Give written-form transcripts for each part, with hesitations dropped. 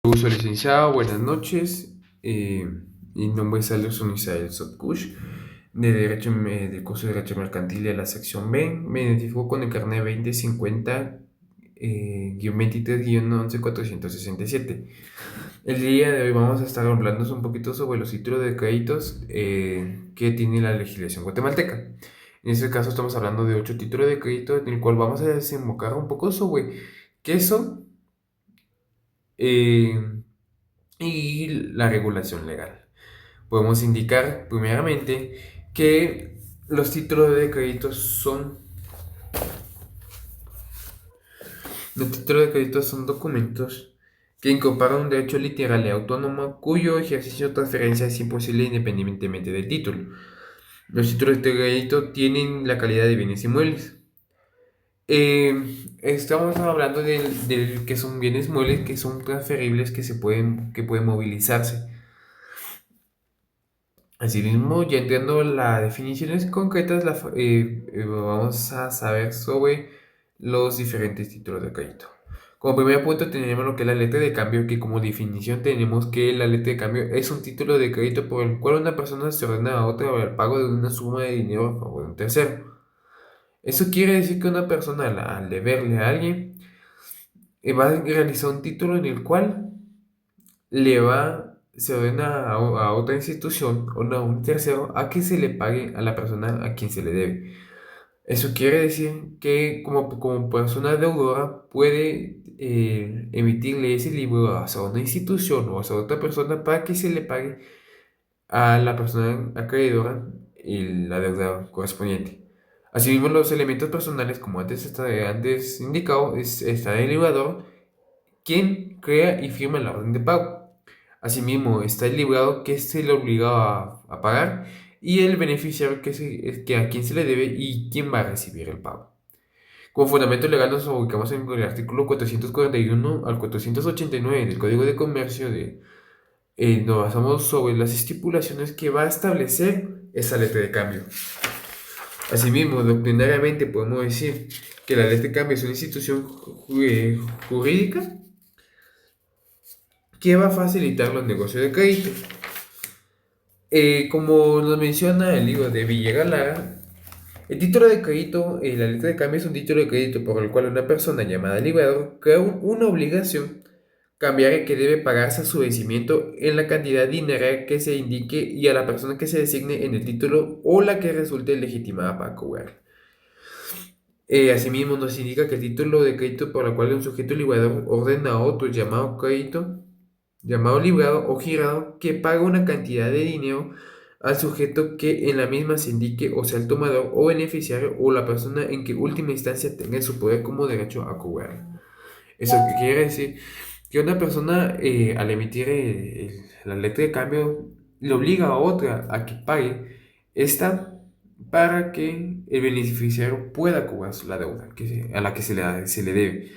Uso licenciado, buenas noches. Mi nombre es Alonso Misael Sotkush, del curso de Derecho Mercantil de la sección B. Me identifico con el carnet 2050 23-11-467. El día de hoy vamos a estar hablando un poquito sobre los títulos de créditos que tiene la legislación guatemalteca. En este caso estamos hablando de 8 títulos de crédito en el cual vamos a desembocar un poco sobre qué son. eh, y la regulación legal. Podemos indicar primeramente que los títulos de crédito son documentos que incorporan un derecho literal y autónomo cuyo ejercicio o transferencia es imposible independientemente del título. Los títulos de crédito tienen la calidad de bienes inmuebles. Estamos hablando del que son bienes muebles que son transferibles que pueden movilizarse. Asimismo, ya entrando las definiciones concretas, vamos a saber sobre los diferentes títulos de crédito. Como primer punto tenemos lo que es la letra de cambio, que como definición tenemos que la letra de cambio es un título de crédito por el cual una persona se ordena a otra el pago de una suma de dinero a favor de un tercero. Eso quiere decir que una persona al deberle a alguien va a realizar un título en el cual se ordena a otra institución o a un tercero a que se le pague a la persona a quien se le debe. Eso quiere decir que como persona deudora puede emitirle ese libro a una institución o a otra persona para que se le pague a la persona acreedora la deuda correspondiente. Asimismo, los elementos personales, como antes indicado, está el librador, quien crea y firma la orden de pago. Asimismo, está el librado que se le obliga a pagar y el beneficiario que a quien se le debe y quién va a recibir el pago. Como fundamento legal nos ubicamos en el artículo 441 al 489 del Código de Comercio. Nos basamos sobre las estipulaciones que va a establecer esa letra de cambio. Asimismo, doctrinariamente podemos decir que la letra de cambio es una institución jurídica que va a facilitar los negocios de crédito. Como nos menciona el libro de Villegas Lara, el título de crédito, la letra de cambio es un título de crédito por el cual una persona llamada librador crea una obligación cambiaria que debe pagarse a su vencimiento en la cantidad dineraria que se indique y a la persona que se designe en el título o la que resulte legitimada para cobrar. Asimismo, nos indica que el título de crédito por el cual un sujeto librador ordena a otro llamado crédito, llamado librado o girado, que paga una cantidad de dinero al sujeto que en la misma se indique o sea el tomador o beneficiario o la persona en que última instancia tenga en su poder como derecho a cobrar. Eso quiere decir que una persona al emitir la letra de cambio le obliga a otra a que pague esta para que el beneficiario pueda cobrar la deuda a la que se le debe.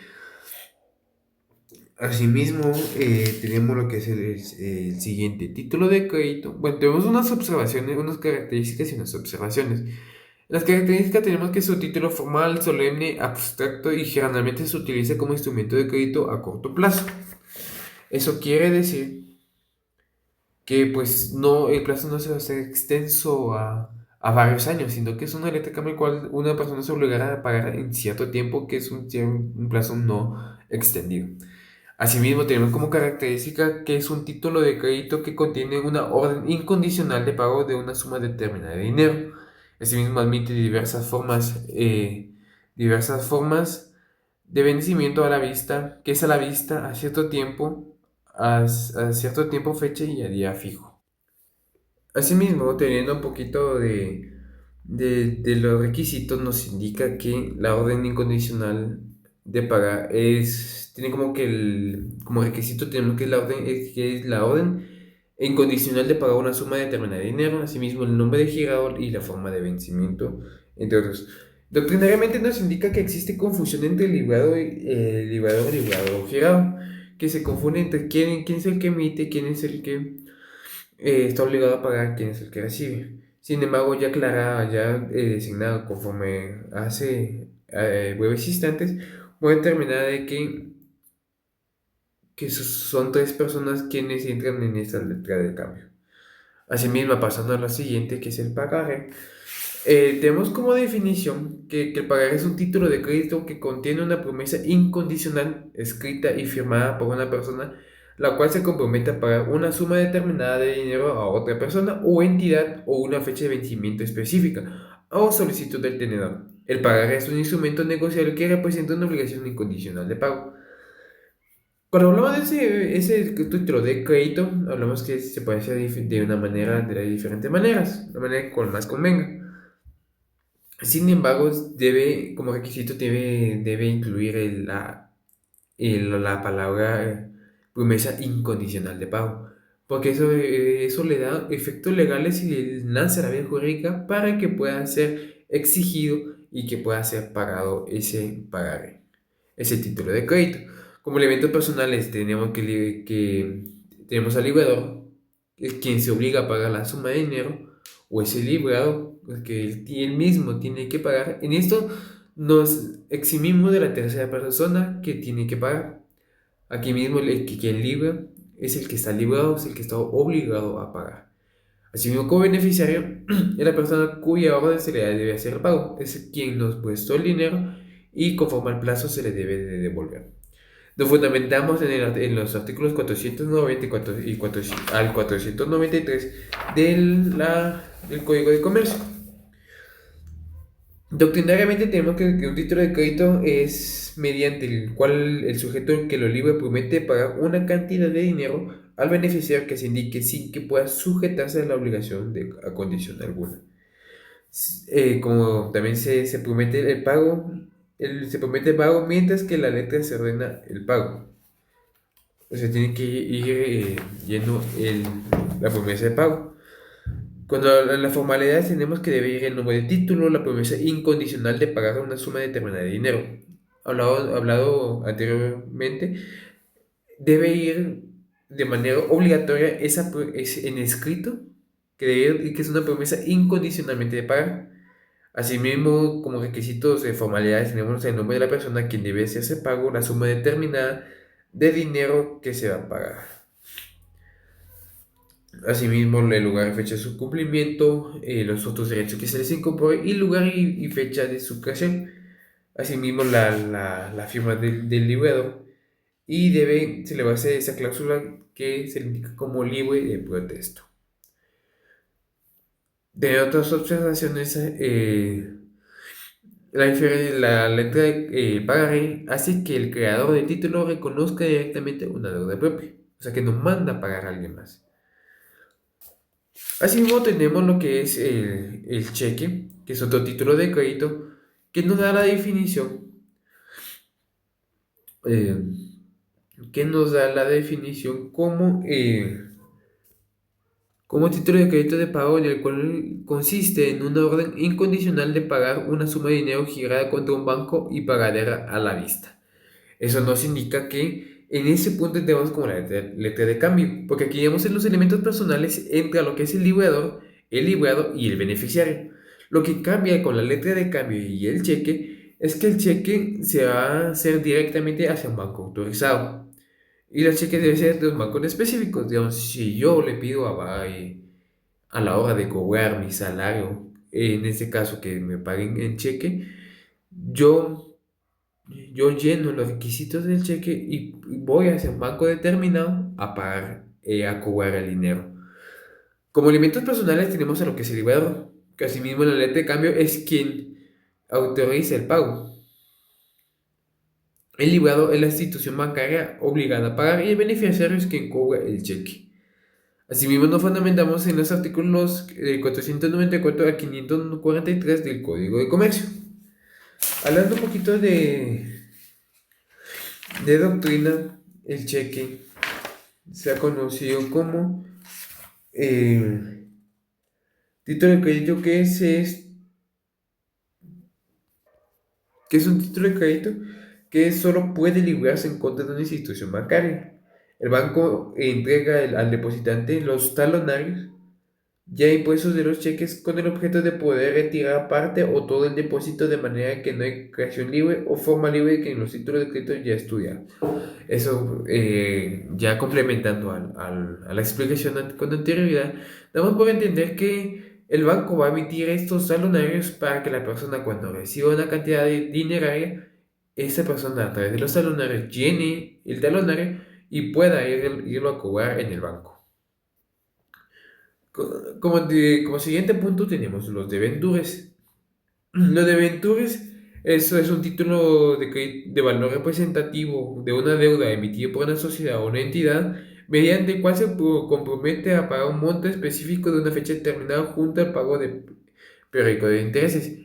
Asimismo, tenemos lo que es el siguiente título de crédito. Bueno, tenemos unas observaciones, unas características y unas observaciones. Las características tenemos que su título formal, solemne, abstracto y generalmente se utiliza como instrumento de crédito a corto plazo. Eso quiere decir que pues no, el plazo no se va a hacer extenso a varios años, sino que es una letra cambio el cual una persona se obligará a pagar en cierto tiempo, que es un plazo no extendido. Asimismo, tenemos como característica que es un título de crédito que contiene una orden incondicional de pago de una suma determinada de dinero. Asimismo, admite diversas formas de vencimiento a la vista, que es a la vista a cierto tiempo, fecha y a día fijo. Asimismo, teniendo un poquito de los requisitos, nos indica que la orden incondicional de pagar tiene como que como requisito tenemos que es la orden incondicional de pagar una suma determinada de dinero, asimismo el nombre de girador y la forma de vencimiento, entre otros. Doctrinariamente nos indica que existe confusión entre librador o girado, que se confunde entre quién es el que emite, quién es el que está obligado a pagar, quién es el que recibe. Sin embargo, ya aclarada, ya designado conforme hace breves instantes, voy a determinar de que que son tres personas quienes entran en esta letra de cambio. Asimismo, pasando a la siguiente, que es el pagaré. Tenemos como definición que el pagaré es un título de crédito que contiene una promesa incondicional escrita y firmada por una persona, la cual se compromete a pagar una suma determinada de dinero a otra persona o entidad o una fecha de vencimiento específica o solicitud del tenedor. El pagaré es un instrumento negociable que representa una obligación incondicional de pago. Cuando hablamos de ese título de crédito, hablamos que se puede hacer de una manera, de diferentes maneras, la manera que más convenga. Sin embargo, como requisito, debe incluir la palabra promesa incondicional de pago. Porque eso le da efectos legales y le lanza la vía jurídica para que pueda ser exigido y que pueda ser pagado ese título de crédito. Como elementos personales tenemos al librador, es quien se obliga a pagar la suma de dinero, o ese librado que él mismo tiene que pagar. En esto nos eximimos de la tercera persona que tiene que pagar. Aquí mismo quien libra es el que está librado, es el que está obligado a pagar. Asimismo, como beneficiario es la persona cuya orden se le debe hacer el pago, es quien nos prestó el dinero y conforme al plazo se le debe de devolver. Nos fundamentamos en los artículos 494 y al 493 del Código de Comercio. Doctrinariamente tenemos que un título de crédito es mediante el cual el sujeto que lo libre promete pagar una cantidad de dinero al beneficiario que se indique sin que pueda sujetarse a la obligación a condición alguna. Como también se promete el pago, se promete el pago mientras que la letra se ordena el pago. O sea, tiene que ir yendo la promesa de pago. Cuando en las formalidades tenemos que debe ir el nombre de título, la promesa incondicional de pagar una suma determinada de dinero. Hablado anteriormente, debe ir de manera obligatoria en escrito, que debe ir, que es una promesa incondicionalmente de pagar. Asimismo, como requisitos de formalidades tenemos el nombre de la persona a quien debe hacerse pago, la suma determinada de dinero que se va a pagar. Asimismo, el lugar y fecha de su cumplimiento, los otros derechos que se les incorpore y lugar y fecha de su creación. Asimismo, la firma del librador y debe celebrarse esa cláusula que se indica como libre de protesto. De otras observaciones, la letra de pagaré hace que el creador del título reconozca directamente una deuda propia, o sea que no manda a pagar a alguien más. Asimismo tenemos lo que es el cheque, que es otro título de crédito, que nos da la definición, eh, como título de crédito de pago en el cual consiste en una orden incondicional de pagar una suma de dinero girada contra un banco y pagadera a la vista. Eso nos indica que en ese punto tenemos como la letra de cambio, porque aquí vemos en los elementos personales entre lo que es el librador, el librado y el beneficiario. Lo que cambia con la letra de cambio y el cheque es que el cheque se va a hacer directamente hacia un banco autorizado. Y los cheques deben ser de un banco específicos. Digamos, si yo le pido a la hora de cobrar mi salario, en este caso que me paguen en cheque, yo yo lleno los requisitos del cheque y voy hacia un banco determinado a pagar, a cobrar el dinero. Como elementos personales tenemos a lo que es el librador, que asimismo la letra de cambio es quien autoriza el pago. El librado es la institución bancaria obligada a pagar y el beneficiario es quien cobra el cheque. Asimismo nos fundamentamos en los artículos 494 a 543 del Código de Comercio. Hablando un poquito de doctrina, el cheque se ha conocido como título de crédito que es un título de crédito que solo puede librarse en contra de una institución bancaria. El banco entrega al depositante los talonarios ya impuestos de los cheques con el objeto de poder retirar parte o todo el depósito de manera que no hay creación libre o forma libre que en los títulos de crédito ya estudiados. Eso, ya complementando a la explicación con anterioridad, damos por entender que el banco va a emitir estos talonarios para que la persona cuando reciba una cantidad de dineraria, esa persona a través de los talonarios llene el talonario y pueda irlo a cobrar en el banco. Como siguiente punto tenemos los debentures. Los debentures, eso es un título de valor representativo de una deuda emitida por una sociedad o una entidad, mediante el cual se compromete a pagar un monto específico de una fecha determinada junto al pago de periódico de intereses.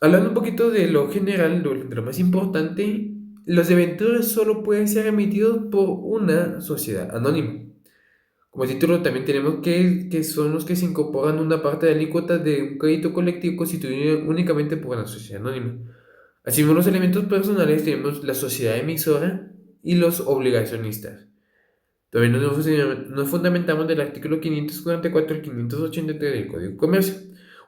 Hablando un poquito de lo general, de lo más importante, los debentures solo pueden ser emitidos por una sociedad anónima. Como título también tenemos que son los que se incorporan una parte de alícuota de un crédito colectivo constituido únicamente por una sociedad anónima. Asimismo, los elementos personales tenemos la sociedad emisora y los obligacionistas. También nos fundamentamos del artículo 544 al 583 del Código de Comercio.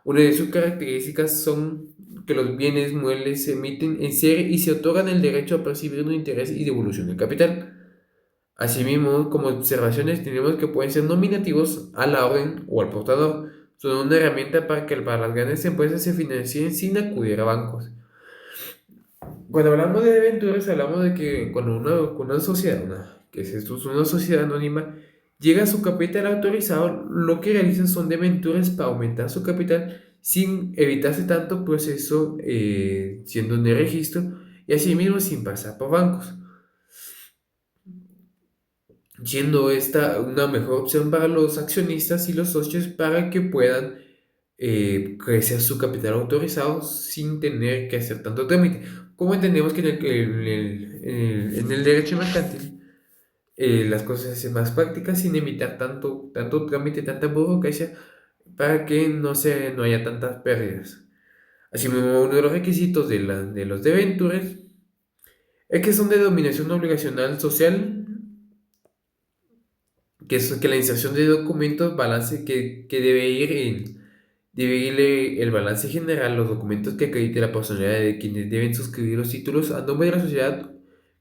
Una de sus características son que los bienes muebles se emiten en serie y se otorgan el derecho a percibir un interés y devolución del capital. Asimismo, como observaciones tenemos que pueden ser nominativos a la orden o al portador. Son una herramienta para las grandes empresas se financien sin acudir a bancos. Cuando hablamos de debentures, hablamos de que cuando una sociedad, que es esto, es una sociedad anónima, llega a su capital autorizado, lo que realizan son debentures para aumentar su capital sin evitarse tanto proceso siendo en el registro y asimismo sin pasar por bancos, siendo esta una mejor opción para los accionistas y los socios para que puedan crecer su capital autorizado sin tener que hacer tanto trámite. Como entendemos que en el derecho mercantil las cosas se hacen más prácticas sin evitar tanto trámite, tanta burocracia para que no haya tantas pérdidas. Asimismo, uno de los requisitos de los debentures es que son de dominación obligacional social, que es que la inserción de documentos, balance que debe irle el balance general, los documentos que acredite la personalidad de quienes deben suscribir los títulos a nombre de la sociedad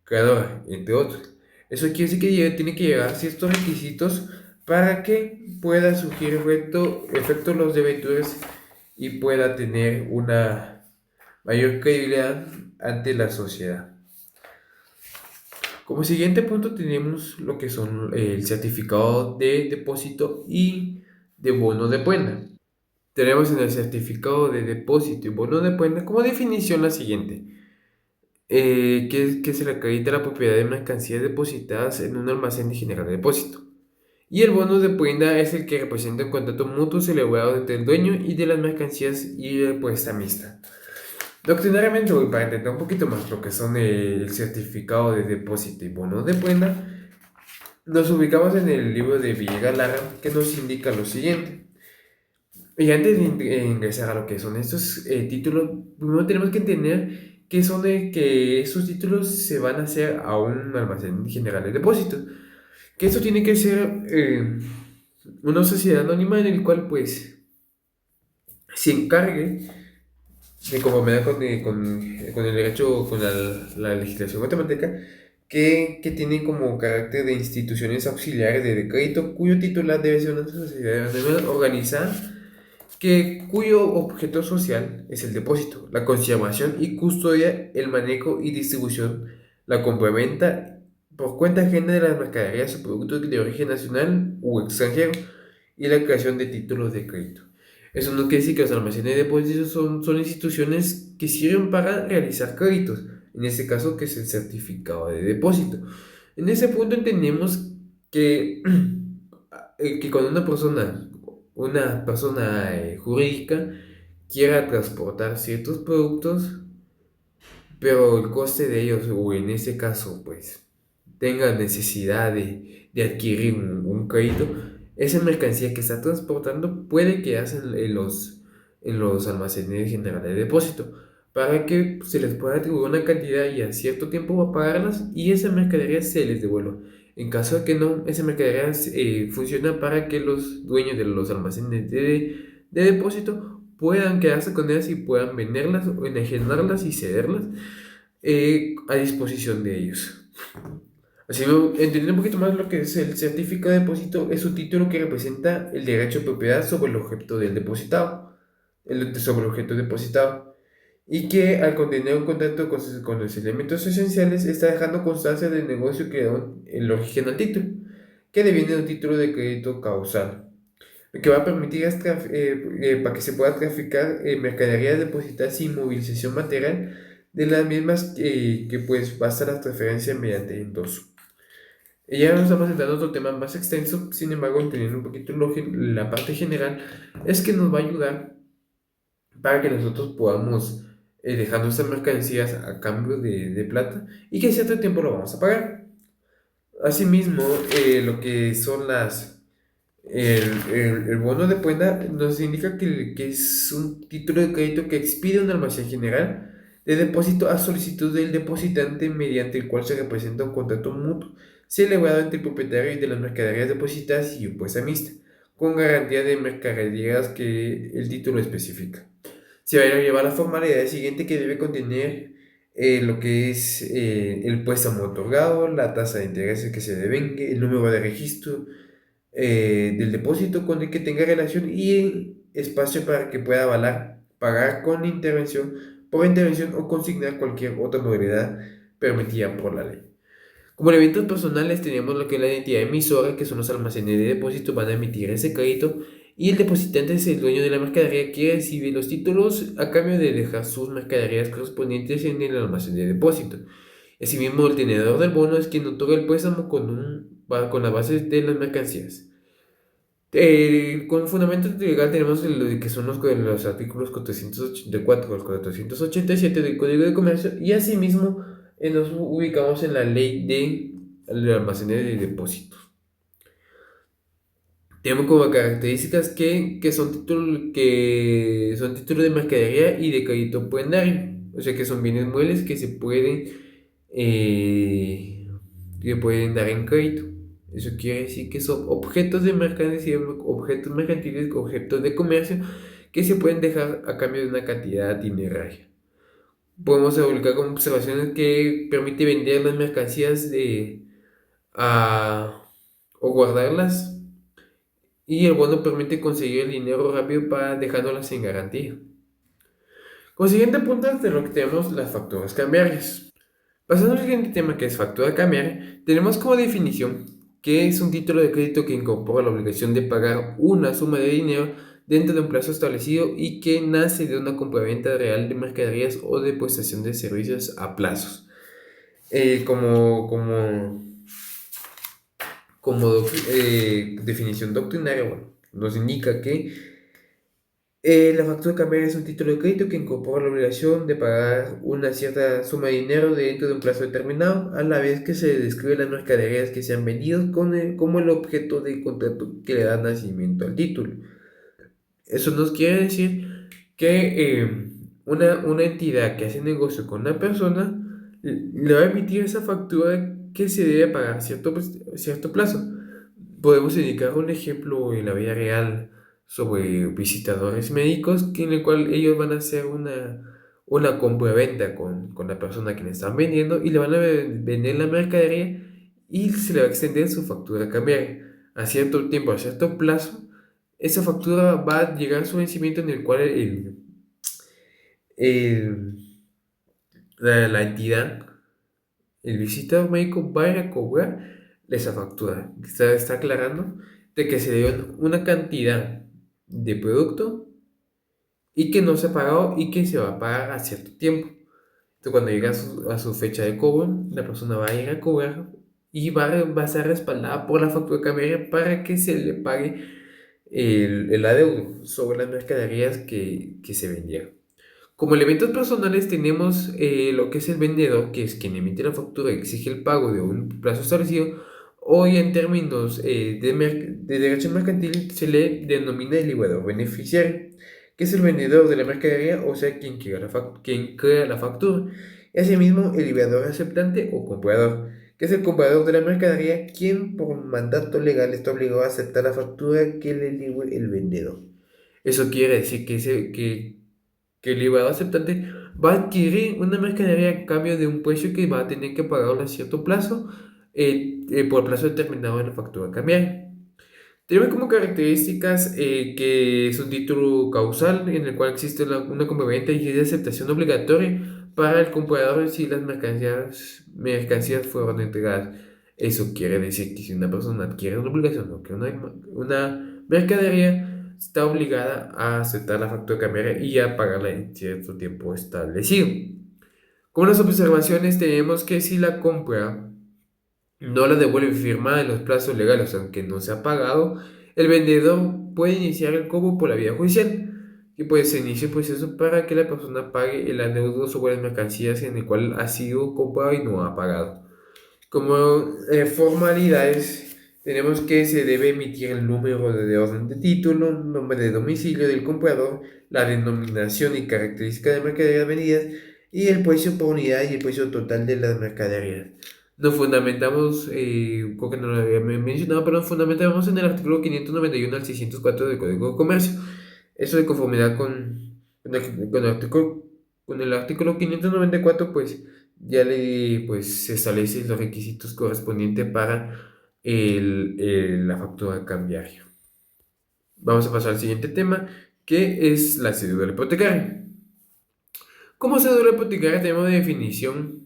creadora, entre otros. Eso quiere decir que tiene que llegar ciertos requisitos para que pueda surgir efecto los debentures y pueda tener una mayor credibilidad ante la sociedad. Como siguiente punto tenemos lo que son el certificado de depósito y de bono de prenda. Tenemos en el certificado de depósito y bono de prenda como definición la siguiente, que se le acredita la propiedad de mercancías depositadas en un almacén de general de depósito. Y el bono de prenda es el que representa un contrato mutuo celebrado entre el dueño y de las mercancías y el prestamista. Doctrinariamente, para entender un poquito más lo que son el certificado de depósito y bono de prenda, nos ubicamos en el libro de Villegas Lara, que nos indica lo siguiente. Y antes de ingresar a lo que son estos títulos, primero tenemos que entender que esos títulos se van a hacer a un almacén general de depósitos. Que esto tiene que ser una sociedad anónima en el cual pues se encargue de conformidad con el derecho, con la legislación matemática, que tienen como carácter de instituciones auxiliares de crédito, cuyo titular debe ser una sociedad organizada, cuyo objeto social es el depósito, la conservación y custodia, el manejo y distribución, la compraventa por cuenta ajena de las mercaderías o productos de origen nacional u extranjero y la creación de títulos de crédito. Eso no quiere decir que los almacenes de depósitos son instituciones que sirven para realizar créditos, en este caso que es el certificado de depósito. En ese punto entendemos que, que cuando una persona jurídica quiera transportar ciertos productos, pero el coste de ellos, o en ese caso, pues, tenga necesidad de adquirir un crédito, esa mercancía que está transportando puede quedarse en los almacenes generales de depósito para que se les pueda atribuir una cantidad y a cierto tiempo va a pagarlas y esa mercadería se les devuelva. En caso de que no, esa mercadería funciona para que los dueños de los almacenes de depósito puedan quedarse con ellas y puedan venderlas o enajenarlas y cederlas a disposición de ellos. Así, entendiendo un poquito más lo que es el certificado de depósito, es un título que representa el derecho de propiedad sobre el objeto del depositado, sobre el objeto depositado, y que al contener un contrato con los elementos esenciales está dejando constancia del negocio que dio el origen al título, que deviene de un título de crédito causal, lo que va a permitir para que se pueda traficar mercaderías depositadas sin movilización material de las mismas que pues basta la transferencia mediante endoso. Y ya nos estamos entrando a otro tema más extenso, sin embargo, entendiendo un poquito la parte general, es que nos va a ayudar para que nosotros podamos dejar nuestras mercancías a cambio de plata y que en cierto tiempo lo vamos a pagar. Asimismo, lo que son el bono de prenda nos indica que es un título de crédito que expide un almacén general de depósito a solicitud del depositante mediante el cual se representa un contrato mutuo celebrado entre el propietario y de las mercaderías depositadas y un prestamista, con garantía de mercaderías que el título especifica. Se va a llevar la formalidad siguiente que debe contener lo que es el préstamo otorgado, la tasa de intereses que se devengue, el número de registro del depósito con el que tenga relación y el espacio para que pueda avalar, pagar con intervención, por intervención o consignar cualquier otra modalidad permitida por la ley. Como elementos personales tenemos lo que es la identidad emisora, que son los almacenes de depósito, van a emitir ese crédito y el depositante es el dueño de la mercadería que recibe los títulos a cambio de dejar sus mercaderías correspondientes en el almacén de depósito. Asimismo, el tenedor del bono es quien otorga el préstamo con la base de las mercancías. Con fundamento legal tenemos lo que son los artículos 484 al 487 del Código de Comercio y asimismo nos ubicamos en la ley de almacenes de depósitos. Tenemos como características que son títulos de mercadería y de crédito puendario, o sea que son bienes muebles eh, que pueden dar en crédito. Eso quiere decir que son objetos de mercancía, objetos mercantiles, objetos de comercio que se pueden dejar a cambio de una cantidad dineraria. Podemos publicar como observaciones que permite vender las mercancías a, o guardarlas y el bono permite conseguir el dinero rápido para dejándolas en garantía. Como siguiente punto de lo que tenemos las facturas cambiarias. Pasando al siguiente tema que es factura cambiaria, tenemos como definición que es un título de crédito que incorpora la obligación de pagar una suma de dinero dentro de un plazo establecido y que nace de una compraventa real de mercaderías o de prestación de servicios a plazos. Como definición doctrinaria, bueno, nos indica que la factura cambiaria es un título de crédito que incorpora la obligación de pagar una cierta suma de dinero dentro de un plazo determinado, a la vez que se describe las mercaderías que se han vendido como el objeto del contrato que le da nacimiento al título. Eso nos quiere decir que una entidad que hace negocio con una persona le va a emitir esa factura que se debe pagar a cierto plazo. Podemos indicar un ejemplo en la vida real sobre visitadores médicos en el cual ellos van a hacer una compra-venta con la persona que le están vendiendo y le van a vender la mercadería y se le va a extender su factura cambiaria a cierto tiempo, a cierto plazo. Esa factura va a llegar a su vencimiento en el cual el- la entidad, el visitador médico, va a ir a cobrar esa factura. Está aclarando de que se dio una cantidad de producto y que no se ha pagado y que se va a pagar a cierto tiempo. Entonces, cuando llega a su fecha de cobro, la persona va a ir a cobrar y va a ser respaldada por la factura cambiaria para que se le pague el adeudo sobre las mercaderías que se vendieron. Como elementos personales tenemos lo que es el vendedor, que es quien emite la factura y exige el pago de un plazo establecido, o ya en términos de derecho mercantil se le denomina el liquidador beneficiario, que es el vendedor de la mercadería, o sea, quien crea la factura. Y asimismo, el liquidador aceptante o comprador, que es el comprador de la mercadería, quien por mandato legal está obligado a aceptar la factura que le ligue el vendedor. Eso quiere decir que el librador aceptante va a adquirir una mercadería a cambio de un precio que va a tener que pagarlo a cierto plazo por plazo determinado en la factura cambiaria. Tiene como características que es un título causal en el cual existe una compraventa y de aceptación obligatoria para el comprador si las mercancías fueron entregadas. Eso quiere decir que si una persona adquiere una obligación o que una mercadería, está obligada a aceptar la factura cambiaria y a pagarla en cierto tiempo establecido. Como las observaciones tenemos que si la compra no la devuelve firmada en los plazos legales, aunque no se ha pagado, el vendedor puede iniciar el cobro por la vía judicial, y pues se inicia el proceso para que la persona pague el adeudo sobre las mercancías en el cual ha sido comprado y no ha pagado. Como formalidades, tenemos que se debe emitir el número de orden de título, nombre de domicilio del comprador, la denominación y característica de mercaderías vendidas y el precio por unidad y el precio total de las mercaderías. Nos fundamentamos, creo que no lo había mencionado, pero nos fundamentamos en el artículo 591 al 604 del Código de Comercio. Eso de conformidad con el artículo 594, pues ya pues, se establecen los requisitos correspondientes para la factura cambiaria. Vamos a pasar al siguiente tema, que es la cédula hipotecaria. Como cédula hipotecaria tenemos de definición.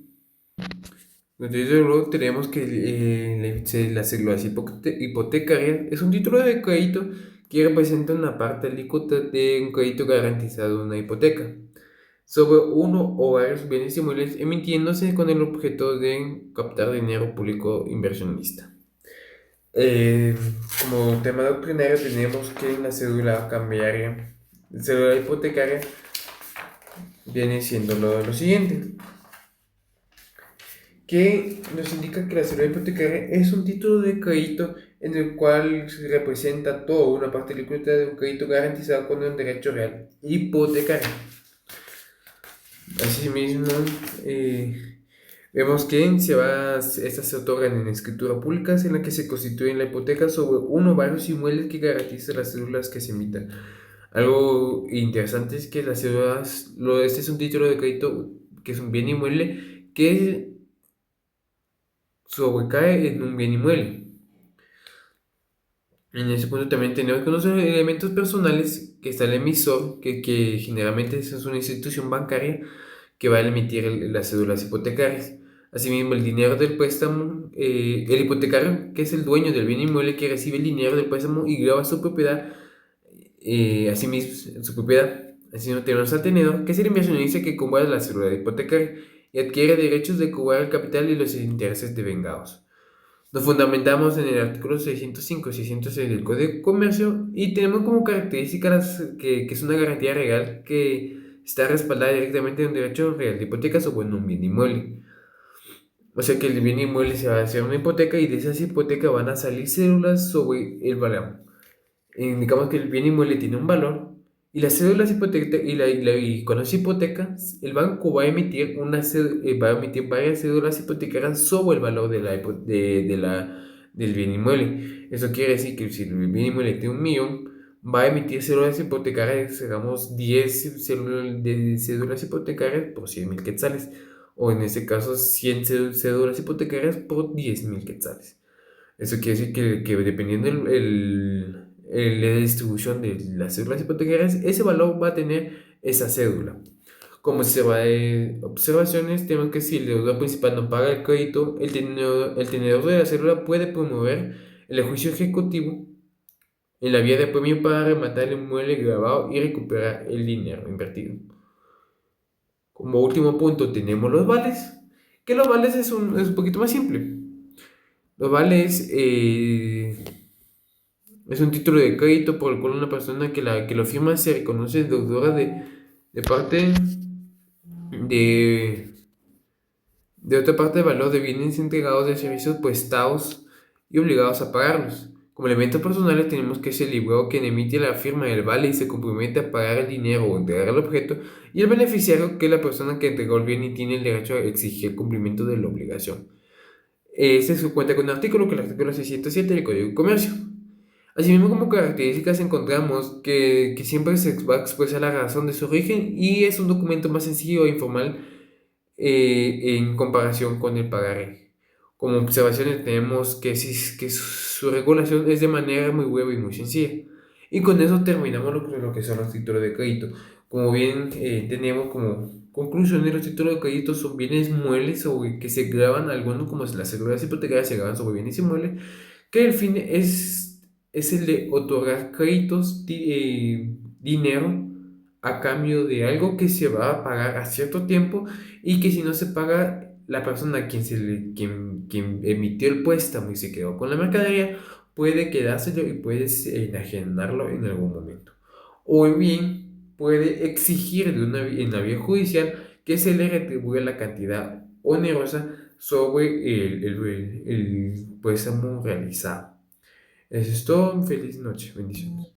Entonces luego tenemos que la cédula hipotecaria es un título de crédito que representa una parte alícuota de un crédito garantizado de una hipoteca sobre uno o varios bienes inmuebles emitiéndose con el objeto de captar dinero público inversionista. Eh, Como tema doctrinario tenemos que la cédula hipotecaria viene siendo lo siguiente, que nos indica que la cédula hipotecaria es un título de crédito en el cual se representa toda una parte alícuota de un crédito garantizado con un derecho real hipotecario. Asimismo, vemos que estas se otorgan en escritura pública en la que se constituye la hipoteca sobre uno o varios inmuebles que garantizan las cédulas que se emitan. Algo interesante es que las cédulas, este es un título de crédito que es un bien inmueble que sobrecae en un bien inmueble. En ese punto también tenemos que conocer elementos personales que está el emisor, que generalmente es una institución bancaria que va a emitir las cédulas hipotecarias. Asimismo, el dinero del préstamo, el hipotecario, que es el dueño del bien inmueble que recibe el dinero del préstamo y graba su propiedad, asimismo, su propiedad. Asimismo, tenemos al tenedor, que es el inversionista que compra la cédula hipotecaria y adquiere derechos de cobrar el capital y los intereses devengados. Nos fundamentamos en el artículo 605 y 606 del Código de Comercio y tenemos como características que es una garantía real que está respaldada directamente en un derecho real de hipoteca sobre un bien inmueble. O sea que el bien inmueble se va a hacer una hipoteca y de esas hipotecas van a salir cédulas sobre el valor. Indicamos que el bien inmueble tiene un valor y las cédulas hipotecarias y con las hipotecas el banco va a emitir va a emitir varias cédulas hipotecarias sobre el valor del bien inmueble. Eso quiere decir que si el bien inmueble tiene 1.000.000, va a emitir cédulas hipotecarias, digamos 10 cédulas hipotecarias por 100.000 quetzales, o en este caso 100 cédulas hipotecarias por 10.000 quetzales. Eso quiere decir que dependiendo la distribución de las cédulas hipotecarias, ese valor va a tener esa cédula. Como se va de observaciones, tenemos que si el deudor principal no paga el crédito, el tenedor de la cédula puede promover el juicio ejecutivo en la vía de premio para rematar el inmueble grabado y recuperar el dinero invertido. Como último punto tenemos los vales, que los vales es un poquito más simple. Los vales es un título de crédito por el cual una persona que lo firma se reconoce deudora de parte de, de otra parte del valor de bienes entregados de servicios prestados y obligados a pagarlos. Como elementos personales tenemos que es el librero quien emite la firma del vale y se compromete a pagar el dinero o entregar el objeto, y el beneficiario que es la persona que entregó el bien y tiene el derecho a exigir el cumplimiento de la obligación. Este se cuenta con un artículo, que es el artículo 607 del Código de Comercio. Asimismo, como características encontramos que siempre se va a expresar la razón de su origen y es un documento más sencillo e informal en comparación con el pagaré. Como observaciones tenemos que su regulación es de manera muy hueva y muy sencilla. Y con eso terminamos lo que son los títulos de crédito. Como bien tenemos como conclusión, los títulos de crédito son bienes muebles o que se graban, algunos como las seguridades hipotecarias se graban sobre bienes inmuebles, que el fin es el de otorgar créditos, dinero, a cambio de algo que se va a pagar a cierto tiempo y que si no se paga, la persona a quien emitió el préstamo y se quedó con la mercadería puede quedárselo y puede enajenarlo en algún momento. O bien puede exigir en la vía judicial que se le retribuya la cantidad onerosa sobre el préstamo realizado. Eso es todo. Feliz noche. Bendiciones.